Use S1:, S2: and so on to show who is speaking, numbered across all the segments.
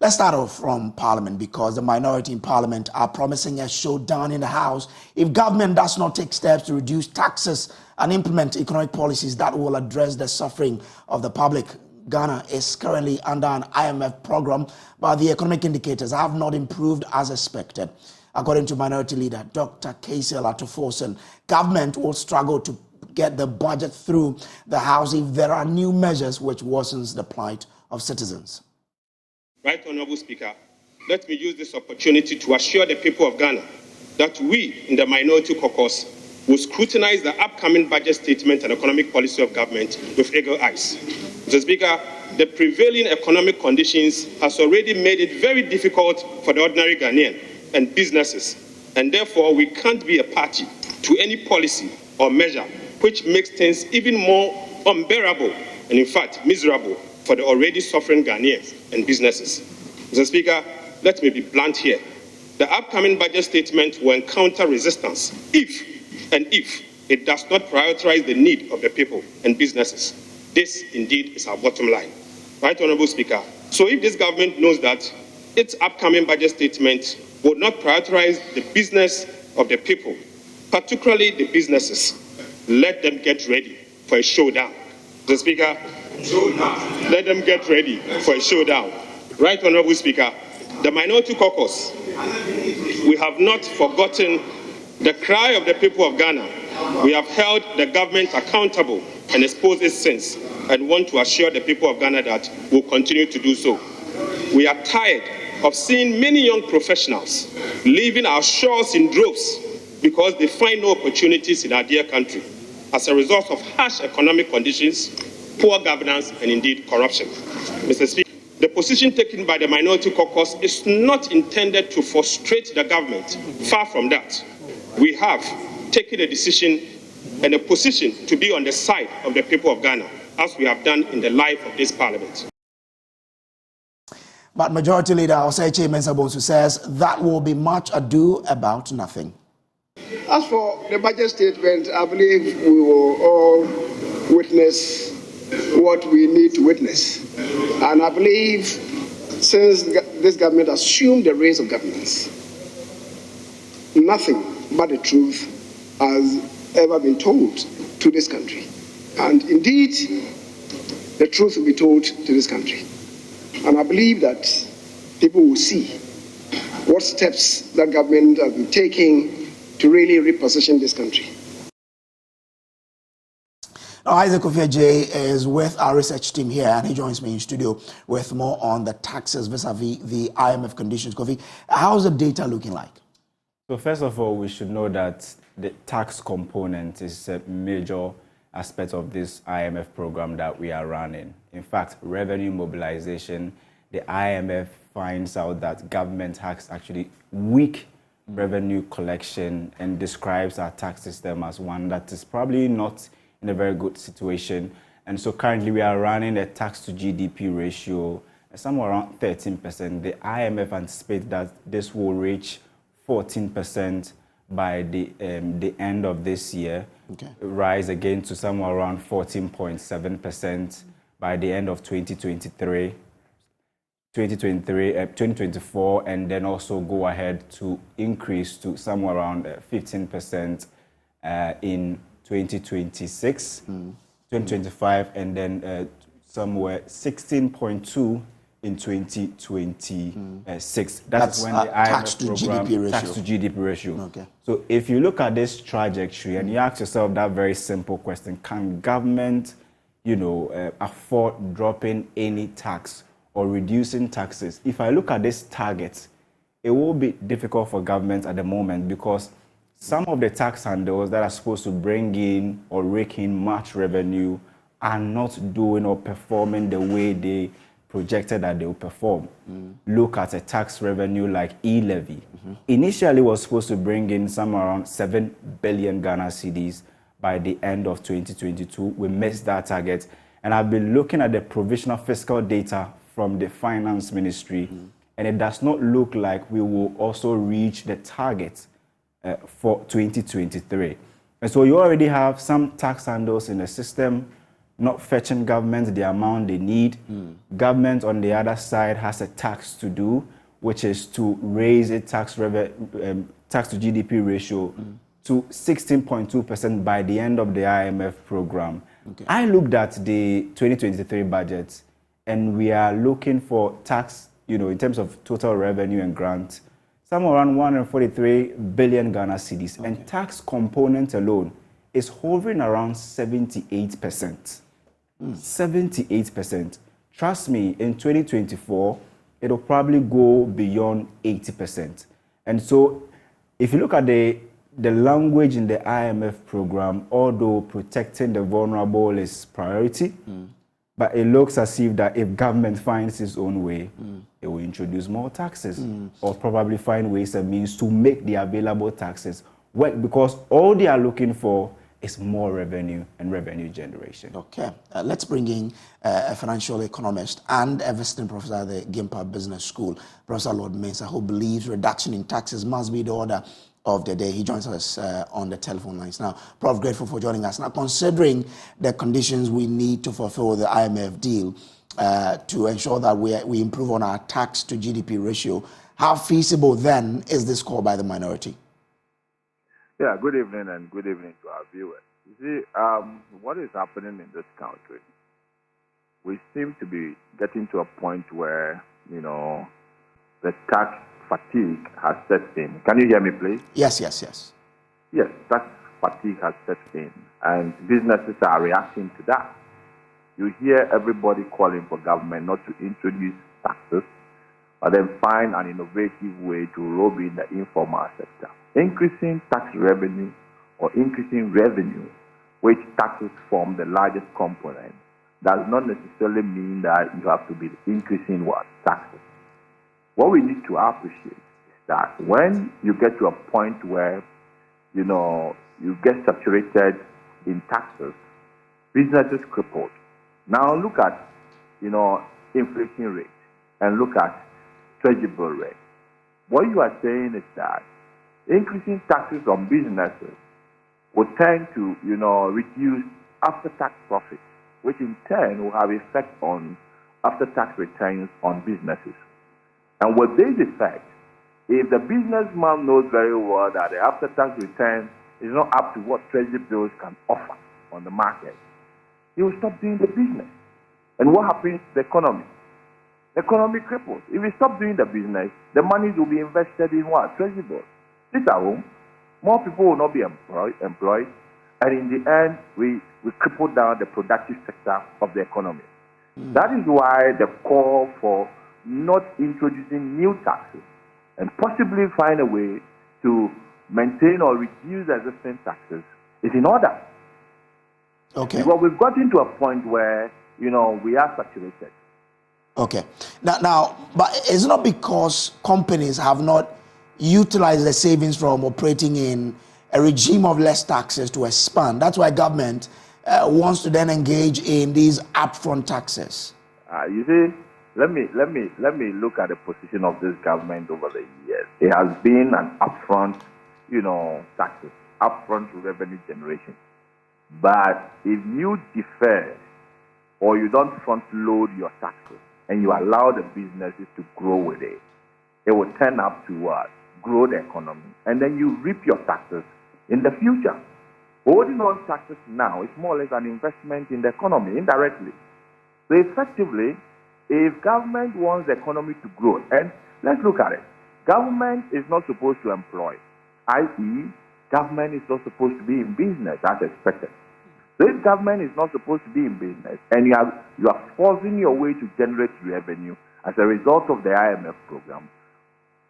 S1: Let's start off from Parliament because the minority in Parliament are promising a showdown in the House if government does not take steps to reduce taxes and implement economic policies that will address the suffering of the public. Ghana is currently under an IMF program, but the economic indicators have not improved as expected. According to Minority Leader Dr. Kaisel Atoforsen, government will struggle to get the budget through the House if there are new measures which worsens the plight of citizens.
S2: Right Honourable Speaker, let me use this opportunity to assure the people of Ghana that we in the Minority Caucus will scrutinize the upcoming budget statement and economic policy of government with eagle eyes. Mr. Speaker, the prevailing economic conditions has already made it very difficult for the ordinary Ghanaian and businesses, and therefore we can't be a party to any policy or measure which makes things even more unbearable and in fact miserable for the already suffering Ghanaians and businesses. Mr. Speaker, let me be blunt here. The upcoming budget statement will encounter resistance if it does not prioritize the need of the people and businesses. This indeed is our bottom line. Right Honourable Speaker, so if this government knows that its upcoming budget statement will not prioritize the business of the people, particularly the businesses, let them get ready for a showdown. Mr. Speaker, let them get ready for a showdown. Right Honourable Speaker, the Minority Caucus, we have not forgotten the cry of the people of Ghana. We have held the government accountable and exposed its sins and want to assure the people of Ghana that we'll continue to do so. We are tired of seeing many young professionals leaving our shores in droves because they find no opportunities in our dear country as a result of harsh economic conditions, poor governance, and indeed corruption. Mr. Speaker, the position taken by the Minority Caucus is not intended to frustrate the government. Far from that. We have taken a decision and a position to be on the side of the people of Ghana, as we have done in the life of this parliament.
S1: But Majority Leader Oseche Mensah-Bonsu says that will be much ado about nothing.
S3: As for the budget statement, I believe we will all witness what we need to witness. And I believe since this government assumed the reins of governance, nothing but the truth has ever been told to this country. And indeed, the truth will be told to this country. And I believe that people will see what steps that government has been taking to really reposition this country.
S1: Now, Isaac Kofi is with our research team here, and he joins me in studio with more on the taxes vis-a-vis the IMF conditions. Kofi, how's the data looking like?
S4: So first of all, we should know that the tax component is a major aspect of this IMF program that we are running. In fact, revenue mobilization, the IMF finds out that government has actually weak revenue collection and describes our tax system as one that is probably not in a very good situation. And so currently we are running a tax to GDP ratio somewhere around 13%. The IMF anticipates that this will reach 14% by the end of this year, rise again to somewhere around 14.7% by the end of 2024, and then also go ahead to increase to somewhere around 15% in 2026, 2025, and then somewhere 16.2 in 2026. That's when the IMF program, tax to GDP ratio.
S1: Okay.
S4: So if you look at this trajectory and you ask yourself that very simple question, can government, afford dropping any tax or reducing taxes? If I look at this target, it will be difficult for government at the moment because some of the tax handles that are supposed to bring in or rake in much revenue are not doing or performing the way they projected that they will perform. Look at a tax revenue like e-levy. Initially was supposed to bring in somewhere around 7 billion Ghana cedis by the end of 2022. We missed that target. And I've been looking at the provisional fiscal data from the finance ministry, and it does not look like we will also reach the target for 2023. And so you already have some tax handles in the system not fetching government the amount they need. Government on the other side has a tax to do, which is to raise its tax to GDP ratio to 16.2% by the end of the IMF program. Okay. I looked at the 2023 budget, and we are looking for tax, in terms of total revenue and grant, somewhere around 143 billion Ghana cedis. Okay. And tax component alone is hovering around 78%. 78%. Trust me, in 2024, it'll probably go beyond 80%. And so, if you look at the language in the IMF program, although protecting the vulnerable is priority, but it looks as if that if government finds its own way, it will introduce more taxes or probably find ways and means to make the available taxes work, because all they are looking for is more revenue and revenue generation.
S1: Okay, let's bring in a financial economist and a visiting professor at the Gimpa Business School, Professor Lord Mensah, who believes reduction in taxes must be the order of the day. He joins us on the telephone lines now. Prof, grateful for joining us. Now, considering the conditions we need to fulfill the IMF deal to ensure that we improve on our tax to GDP ratio, how feasible then is this call by the minority?
S5: Yeah, good evening and good evening to our viewers. You see, what is happening in this country, we seem to be getting to a point where, the tax fatigue has set in. Can you hear me, please?
S1: Yes.
S5: Yes, tax fatigue has set in, and businesses are reacting to that. You hear everybody calling for government not to introduce taxes, but then find an innovative way to rob in the informal sector. Increasing tax revenue or increasing revenue, which taxes form the largest component, does not necessarily mean that you have to be increasing what? Taxes. What we need to appreciate is that when you get to a point where, you get saturated in taxes, businesses crippled. Now look at, inflation rate and look at treasury bill rate. What you are saying is that increasing taxes on businesses will tend to, reduce after-tax profits, which in turn will have effect on after-tax returns on businesses. And with this effect, if the businessman knows very well that the after-tax return is not up to what treasury bills can offer on the market, he will stop doing the business. And what happens to the economy? The economy cripples. If we stop doing the business, the money will be invested in what? Treasury bills. Sit at home, more people will not be employed, and in the end, we cripple down the productive sector of the economy. That is why the call for not introducing new taxes and possibly find a way to maintain or reduce existing taxes is in order.
S1: Okay.
S5: Because we've gotten to a point where, we are saturated.
S1: Okay. Now, but it's not because companies have not utilized the savings from operating in a regime of less taxes to expand. That's why government wants to then engage in these upfront taxes.
S5: You see, let me look at the position of this government over the years. It has been an upfront, taxes, upfront revenue generation. But if you defer or you don't front load your taxes and you allow the businesses to grow with it, it will turn up to what? Grow the economy. And then you reap your taxes in the future. Holding on taxes now is more or less an investment in the economy indirectly. So effectively, if government wants the economy to grow, and let's look at it, government is not supposed to employ, i.e., government is not supposed to be in business as expected. So if government is not supposed to be in business, and you are forcing your way to generate revenue as a result of the IMF program,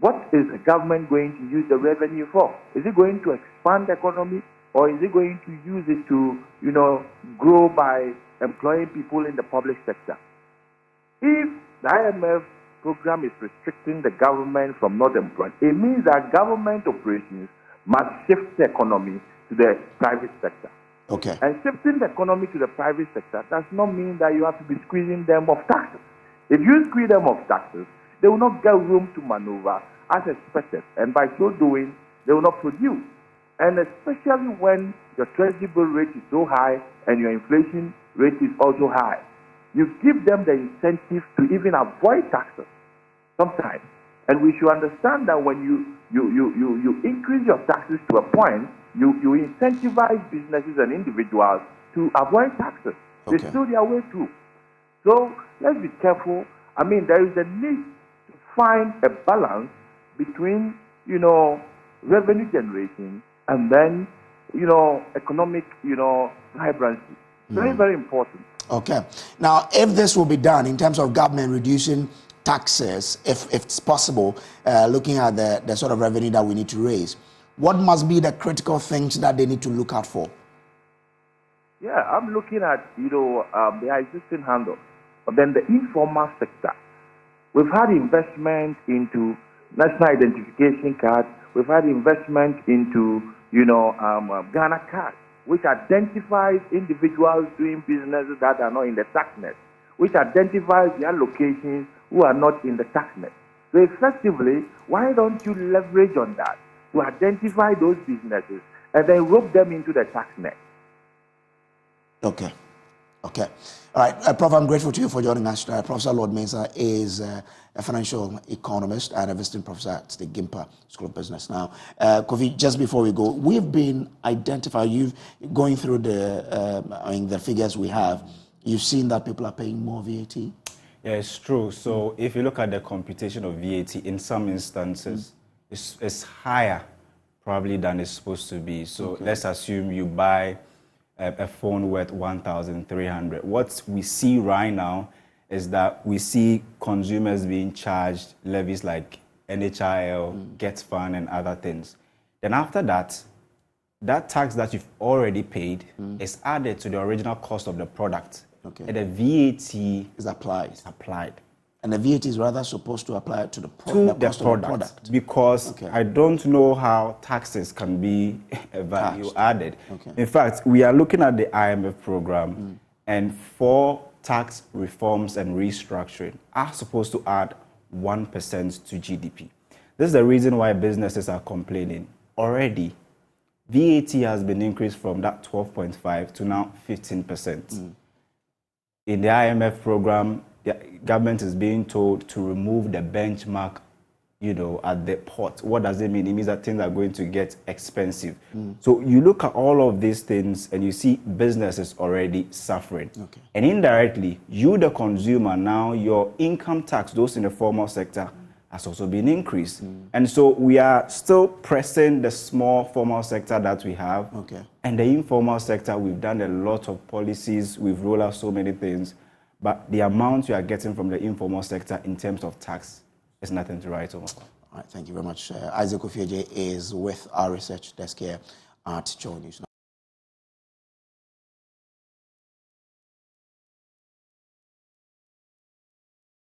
S5: what is the government going to use the revenue for? Is it going to expand the economy, or is it going to use it to, grow by employing people in the public sector? If the IMF program is restricting the government from not employing, it means that government operations must shift the economy to the private sector.
S1: Okay.
S5: And shifting the economy to the private sector does not mean that you have to be squeezing them of taxes. If you squeeze them of taxes, they will not get room to maneuver as expected, and by so doing, they will not produce. And especially when your treasury bill rate is so high and your inflation rate is also high. You give them the incentive to even avoid taxes sometimes. And we should understand that when you increase your taxes to a point, you incentivize businesses and individuals to avoid taxes. They steal their way through. So let's be careful. I mean, there is a need to find a balance between, revenue generation and then, economic, vibrancy. Very, very important.
S1: Okay. Now, if this will be done in terms of government reducing taxes, if it's possible, looking at the sort of revenue that we need to raise, what must be the critical things that they need to look out for?
S5: Yeah, I'm looking at, the existing handle, but then the informal sector. We've had investment into national identification cards. We've had investment into, Ghana cards, which identifies individuals doing businesses that are not in the tax net, which identifies their locations who are not in the tax net. So effectively, why don't you leverage on that to identify those businesses and then rope them into the tax net?
S1: Okay. All right. Prof, I'm grateful to you for joining us. Professor Lord Mensah is a financial economist and a visiting professor at the Gimpa School of Business. Now, Kofi, just before we go, we've been going through the figures we have, you've seen that people are paying more VAT?
S4: Yeah, it's true. So if you look at the computation of VAT, in some instances, it's higher probably than it's supposed to be. So let's assume you buy a phone worth 1,300. What we see right now is that we see consumers being charged levies like NHIL, Get Fund, and other things. Then after that, that tax that you've already paid is added to the original cost of the product.
S1: Okay.
S4: And the VAT
S1: is applied. And the VAT is rather supposed to apply to the cost of the product.
S4: Because I don't know how taxes can be a value added. In fact, we are looking at the IMF program, and 4 tax reforms and restructuring are supposed to add 1% to GDP. This is the reason why businesses are complaining. Already, VAT has been increased from that 12.5 to now 15%. In the IMF program, the government is being told to remove the benchmark, at the port. What does it mean? It means that things are going to get expensive. So you look at all of these things and you see businesses already suffering. And indirectly, you, the consumer, now your income tax, those in the formal sector, has also been increased. And so we are still pressing the small formal sector that we have. And the informal sector, we've done a lot of policies, we've rolled out so many things, but the amount you are getting from the informal sector in terms of tax is nothing to write home about.
S1: All right, thank you very much. Isaac Ofieje is with our research desk here at Joy News.